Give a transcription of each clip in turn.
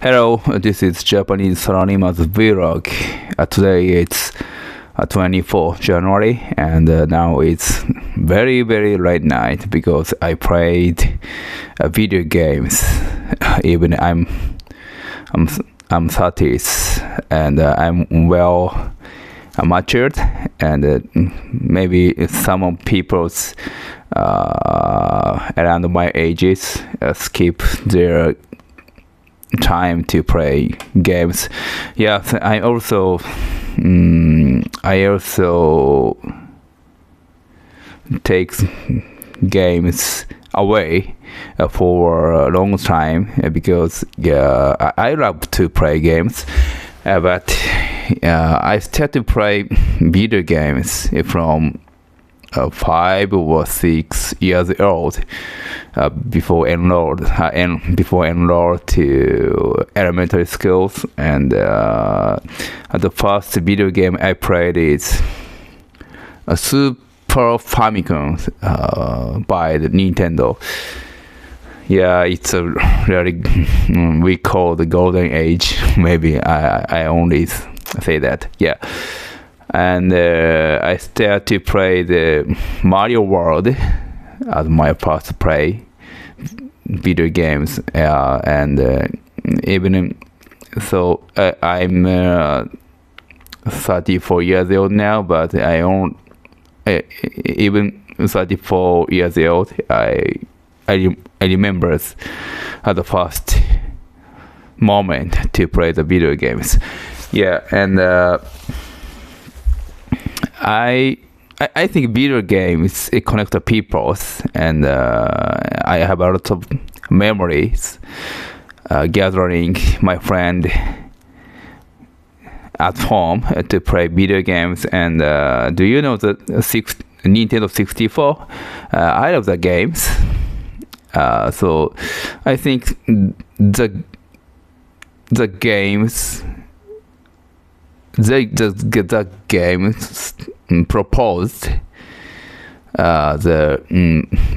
Hello, this is Japanese Saranima's vlog. Today it's 24 January and now it's very late night because I played video games. Even I'm 30s and I'm well matured, and maybe some people's around my ages skip their time to play games. Yeah, I also take games away for a long time because I love to play games, but I started to play video games from 5 or 6 years old, before enrolled to elementary schools, and the first video game I played is a Super Famicom by the Nintendo. Yeah, it's a really we call the golden age. Maybe I only say that. Yeah. And I started to play the Mario World as my first play video games, and even so I'm 34 years old now, but even 34 years old I remember the first moment to play the video games. Yeah, and I think video games connect the people, and I have a lot of memories gathering my friend at home to play video games. And do you know the Nintendo 64? I love the games. So I think the games the games proposed the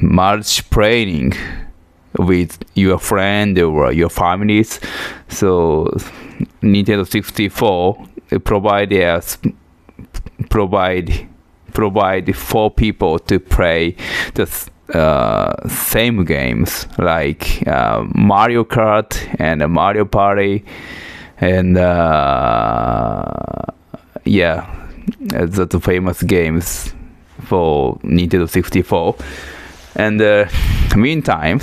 multi-playing with your friend or your families. So Nintendo 64 provide for people to play the same games like Mario Kart and Mario Party, and yeah, the famous games for Nintendo 64. And meantime,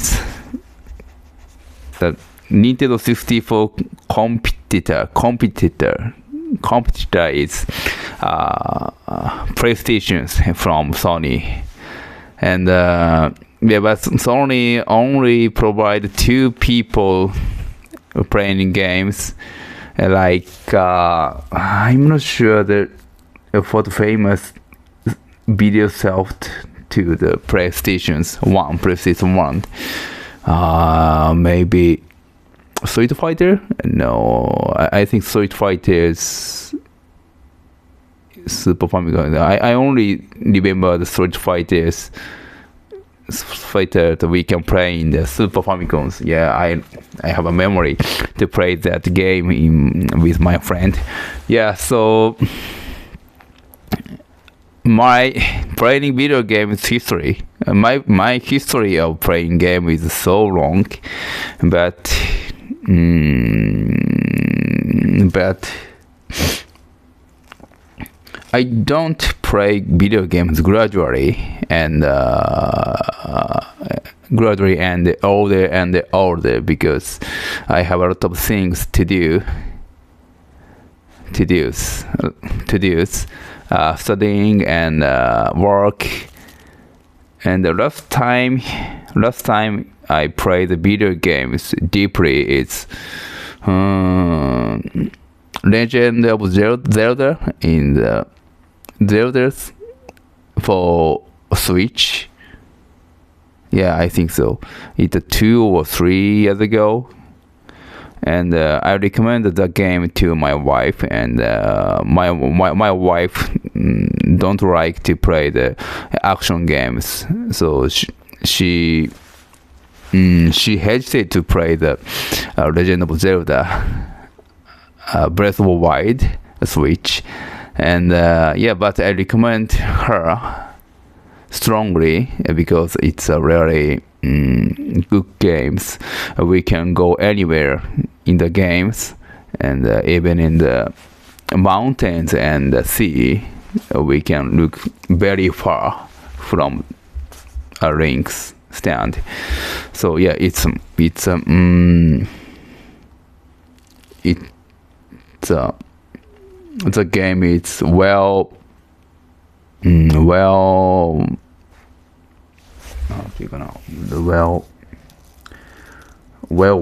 the Nintendo 64 competitor is PlayStation from Sony. And yeah, but Sony only provide 2 people playing games. Like I'm not sure that for the famous video soft to the PlayStation 1, maybe Street Fighter. No, I think Street Fighter is Super Famicom. I only remember the Street Fighters that we can play in the Super Famicoms. Yeah, I have a memory to play that game with my friend. Yeah, so my playing video games history, my history of playing game is so long, but I don't play video games gradually and older because I have a lot of things to do, studying and work. And the last time I played the video games deeply, it's Legend of Zelda in the Zelda's for Switch. Yeah, I think so. It's 2 or 3 years ago. And I recommended the game to my wife, and my wife don't like to play the action games, so she she hesitated to play the Legend of Zelda Breath of the Wild Switch, and but I recommend her strongly because it's a really good games. We can go anywhere in the games, and even in the mountains and the sea, we can look very far from a Link's stand. So yeah, it's the game. It's well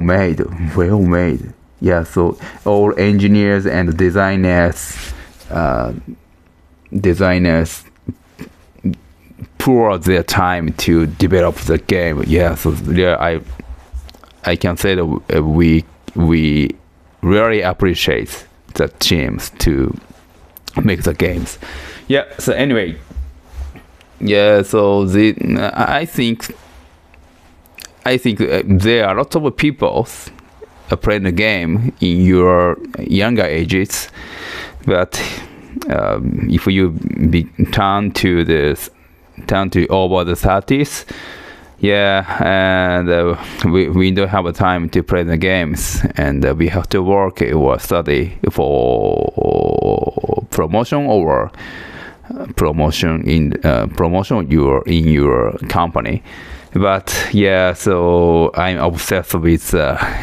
made. Yeah, so all engineers and designers pour their time to develop the game. Yeah, so yeah, I can say that we really appreciate the teams to make the games. Yeah. So anyway, yeah. So I think there are lots of people playing the game in your younger ages, but if you turn to over the 30s, yeah, and we don't have time to play the games, and we have to work or study for promotion or promotion in your company. But yeah, so I'm obsessed with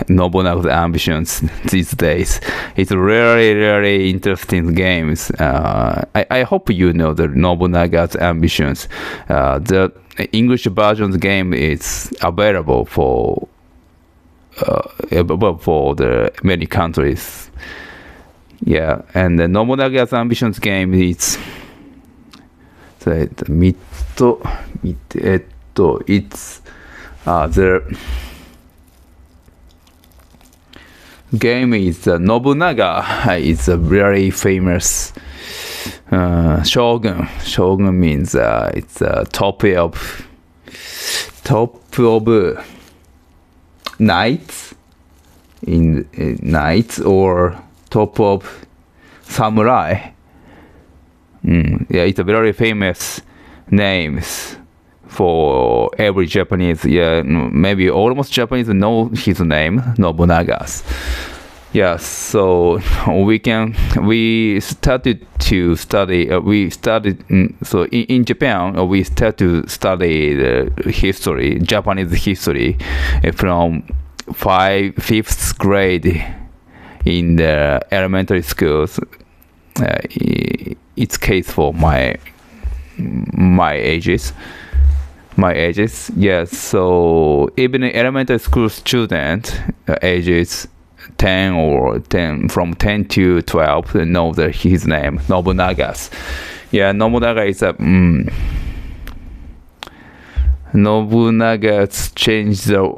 Nobunaga's ambitions these days. It's really interesting games. I hope you know the Nobunaga's ambitions. The English version game is available for the many countries. Yeah, and the Nobunaga's ambitions game is it's the game is Nobunaga. It's a very famous shogun. Shogun means it's top of knights knights or top of samurai. Yeah, it's a very famous names for every Japanese. Yeah, maybe almost Japanese know his name, Nobunaga's. Yeah, so we started to study. So in Japan, we started to study the history, Japanese history, from 5th grade in the elementary schools. It's case for my ages. Yes. So even elementary school student ages 10 from 10 to 12 know his name, Nobunaga's. Yeah, Nobunaga is a Nobunaga's changed the.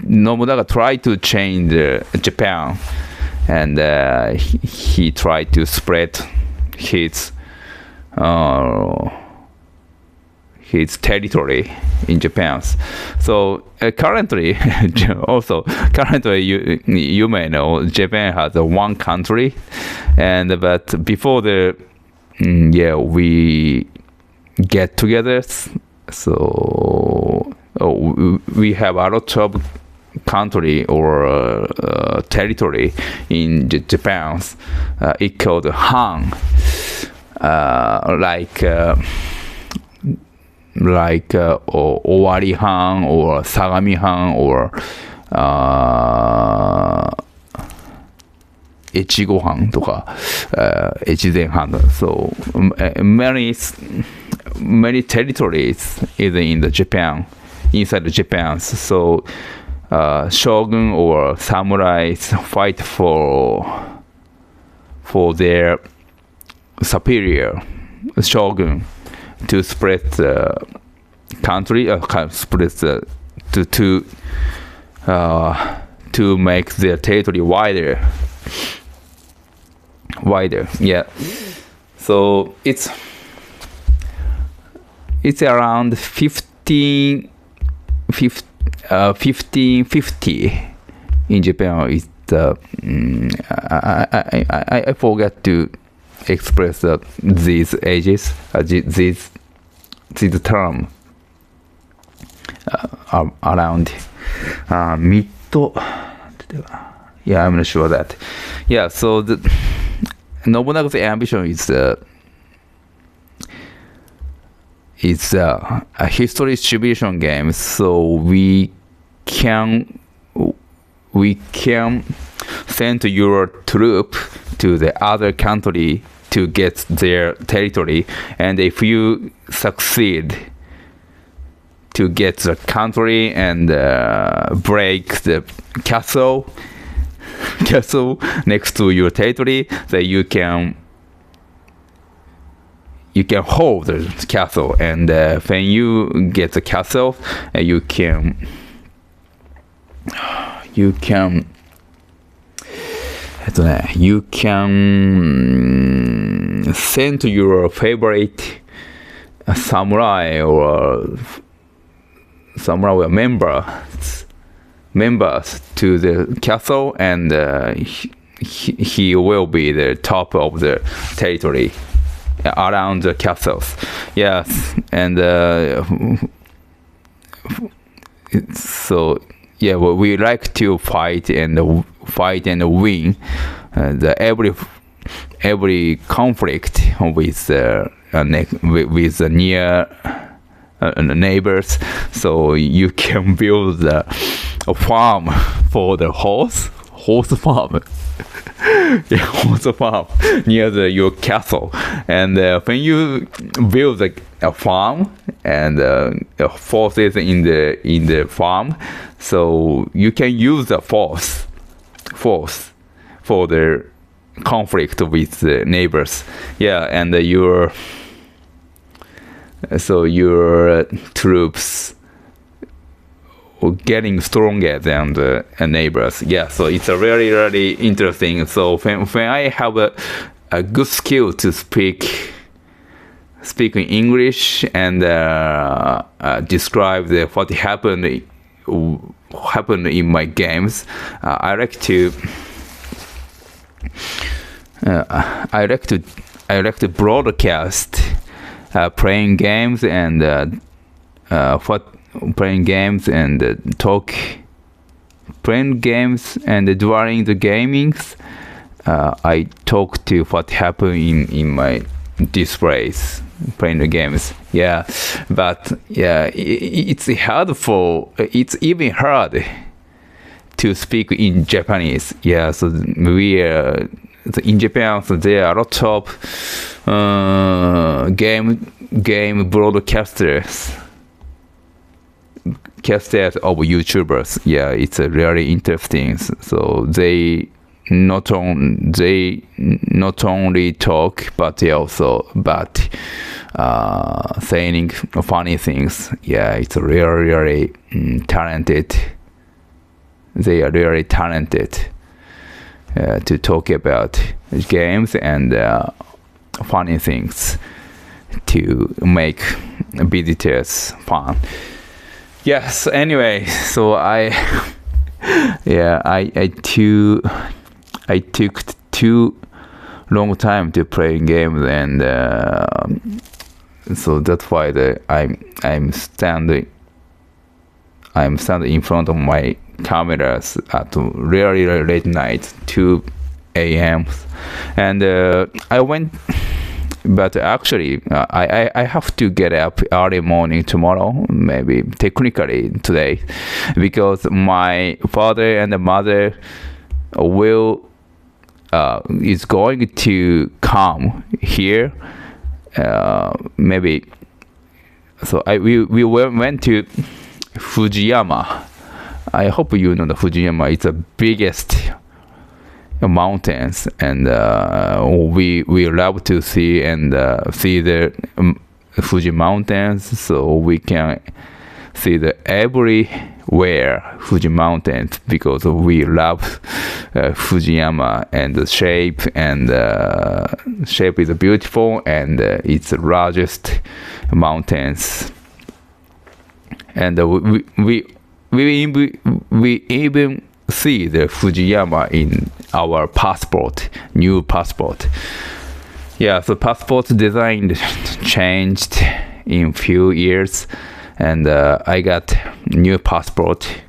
Nobunaga tried to change Japan, and he tried to spread his territory in Japan. So currently you may know Japan has one country, but before we get together, so we have a lot of country or territory in Japan. It called Han, like Owari Han or Sagami Han or Echigo Han とか越前Han. So many territories is in the Japan, inside the Japan. So shogun or samurais fight for their superior shogun to spread the country, to make their territory wider. Yeah. So it's around 15 1550 in Japan is the I forget to express these ages, these term around mid. Yeah, I'm not sure that. Yeah, so the Nobunaga's ambition is a history distribution game, so we can send your troop to the other country to get their territory, and if you succeed to get the country and break the castle next to your territory, then you can hold the castle, and when you get the castle, you can send to your favorite samurai or members to the castle, and he will be the top of the territory around the castles. Yes, and so yeah, well, we like to fight and win every conflict with the near neighbors. So you can build a farm for the horse farm. Yeah, horse farm near your castle, and when you build a farm and forces in the farm, so you can use the force for the conflict with the neighbors. Yeah, and your troops getting stronger than the neighbors. Yeah, so it's a really, really interesting. So when I have a good skill to speak in English and describe what happened in my games, I like to broadcast playing games and playing games, and during the gamings, I talk to what happened in my displays playing the games. Yeah, but yeah, it's even hard to speak in Japanese. Yeah, so in Japan, so there are a lot of game broadcasters of YouTubers. Yeah, it's really interesting. So they not only talk, but they also saying funny things. Yeah, it's really talented. They are really talented to talk about games and funny things to make visitors fun. Yes. Anyway, so I took too long time to play games, and so that's why I'm standing in front of my cameras at really late night, 2 a.m. and I went. But actually, I have to get up early morning tomorrow, maybe technically today, because my father and mother is going to come here, maybe. So we went to Fujiyama. I hope you know the Fujiyama. It's the biggest mountains, and we love to see the Fuji mountains, so we can see the everywhere Fuji mountains, because we love Fujiyama, and the shape is beautiful, and it's the largest mountains, and we even see the Fujiyama in our passport, new passport. Yeah, so passport design changed in few years, and I got new passport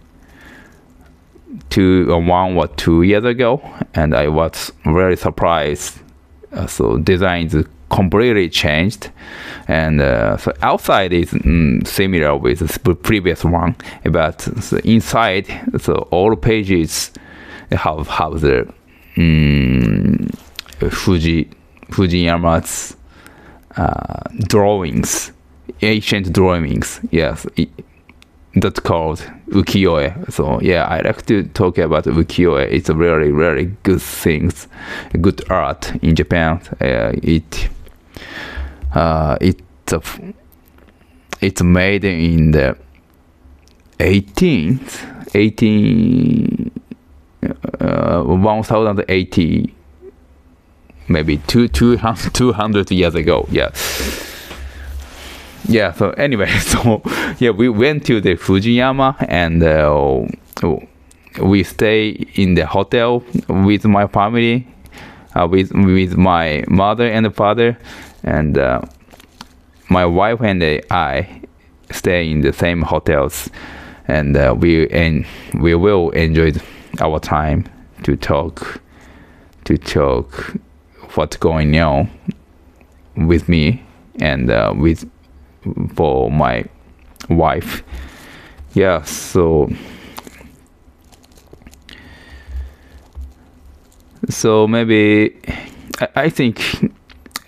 1 or 2 years ago, and I was very surprised. So designs completely changed, and so outside is similar with the previous one, but so inside, so all pages have the Fujiyama's drawings, ancient drawings. Yes, that's called ukiyo-e. So yeah, I like to talk about ukiyo-e. It's a really, really good things, good art in Japan. It's made in the 1080, maybe 200 years ago. Yeah, so anyway, so yeah, we went to the Fujiyama, and we stay in the hotel with my family, with my mother and father, and my wife and I stay in the same hotels, and we will enjoy our time to talk what's going on with me and for my wife. Yeah, so maybe I think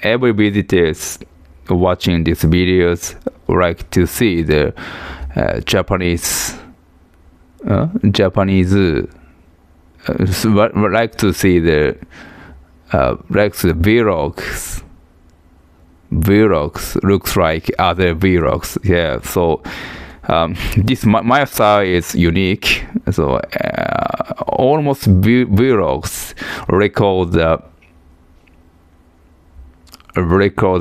every visitors watching these videos like to see the Japanese like to see the vlogs. Vlogs looks like other vlogs. Yeah, so this my style is unique. So almost vlogs record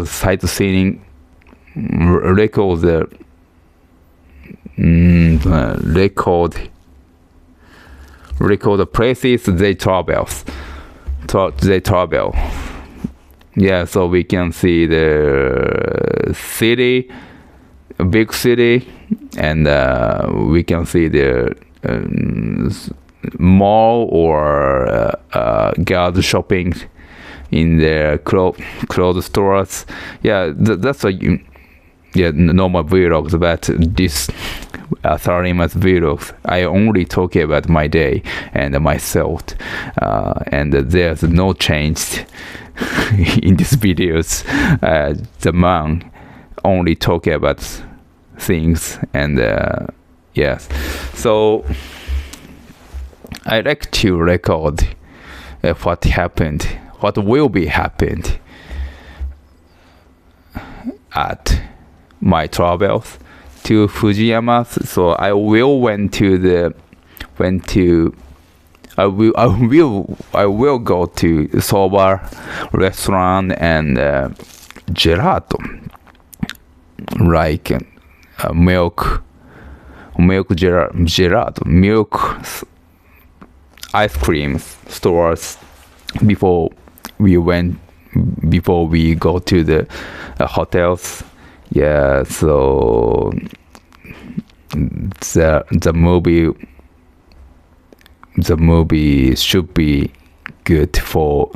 sightseeing, record the places they travel. Yeah, so we can see the city, big city, and we can see the mall or girls shopping in their clothes stores. Yeah, that's a normal vlogs, but this 30-minute vlogs, I only talk about my day and my thought, and there's no change in these videos. The man only talk about things, and yes, so I like to record what happened, what will be happened at my travels to Fujiyama. So I will I will go to soba restaurant and gelato, like milk gelato, milk ice cream stores before we go to the hotels. Yeah, so the movie should be good for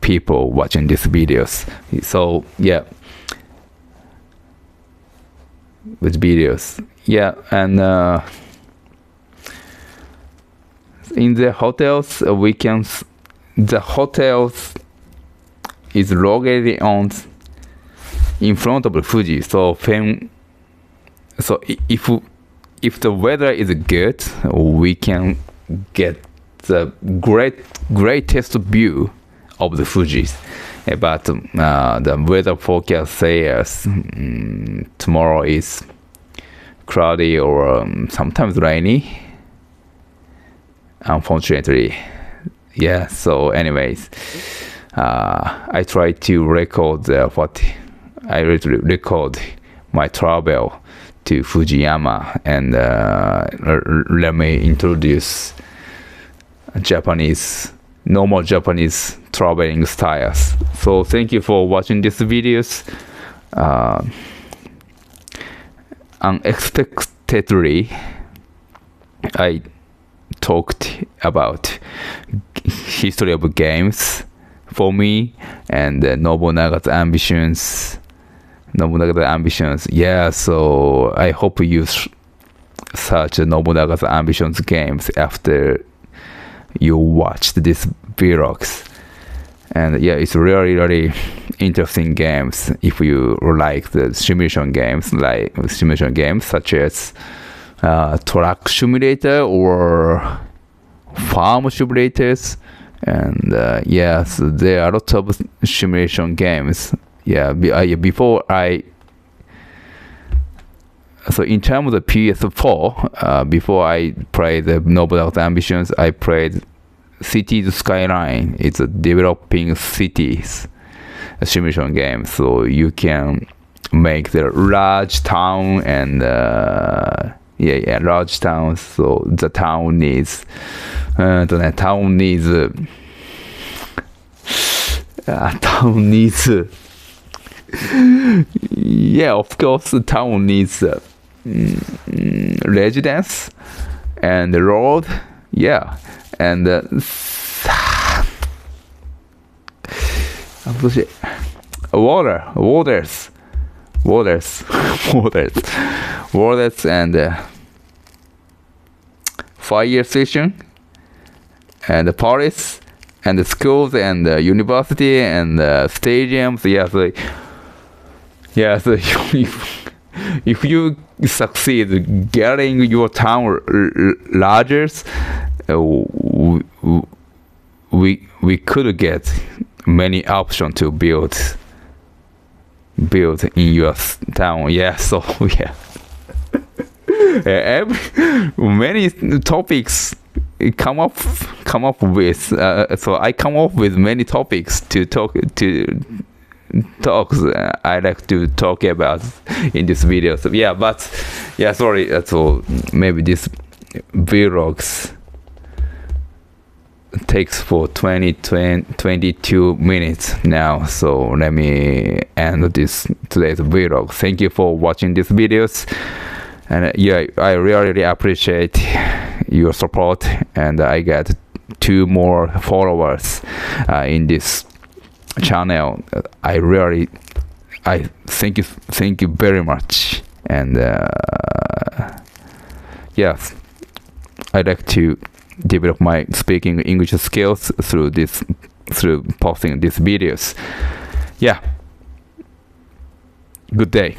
people watching these videos. So yeah, with videos, yeah, and in the hotels the hotels is located in front of the Fuji. So if the weather is good, we can get the greatest view of the Fuji's. But the weather forecast says tomorrow is cloudy or sometimes rainy, unfortunately. Yeah, so anyways, I try to record record my travel to Fujiyama, and let me introduce normal Japanese traveling styles. So thank you for watching this videos. Unexpectedly, I talked about history of games for me, and Nobunaga's ambitions. Yeah, so I hope you search Nobunaga's ambitions games after you watched these vlogs. And yeah, it's really interesting games if you like the simulation games such as truck simulator or farm simulators. And yes, there are lots of simulation games. Yeah, so in terms of the PS4, before I played the Nobunaga's Ambitions, I played Cities Skyline. It's a developing cities simulation game, so you can make the large town and large towns. So the town needs yeah, of course, the town needs residence and the road, yeah, and waters and fire station and the police and the schools and the university and the stadiums. So if you succeed getting your town larger, we could get many options to build in your town. Yeah, so yeah. Many topics come up with. So I come up with many topics to talks I like to talk about in this video. So yeah, but yeah, sorry. So maybe this vlogs takes for 22 minutes now. So let me end today's vlog. Thank you for watching these videos, and yeah, I really appreciate your support, and I got 2 more followers in this channel. I thank you very much, and yes, I like to develop my speaking English skills through posting these videos. Yeah, good day.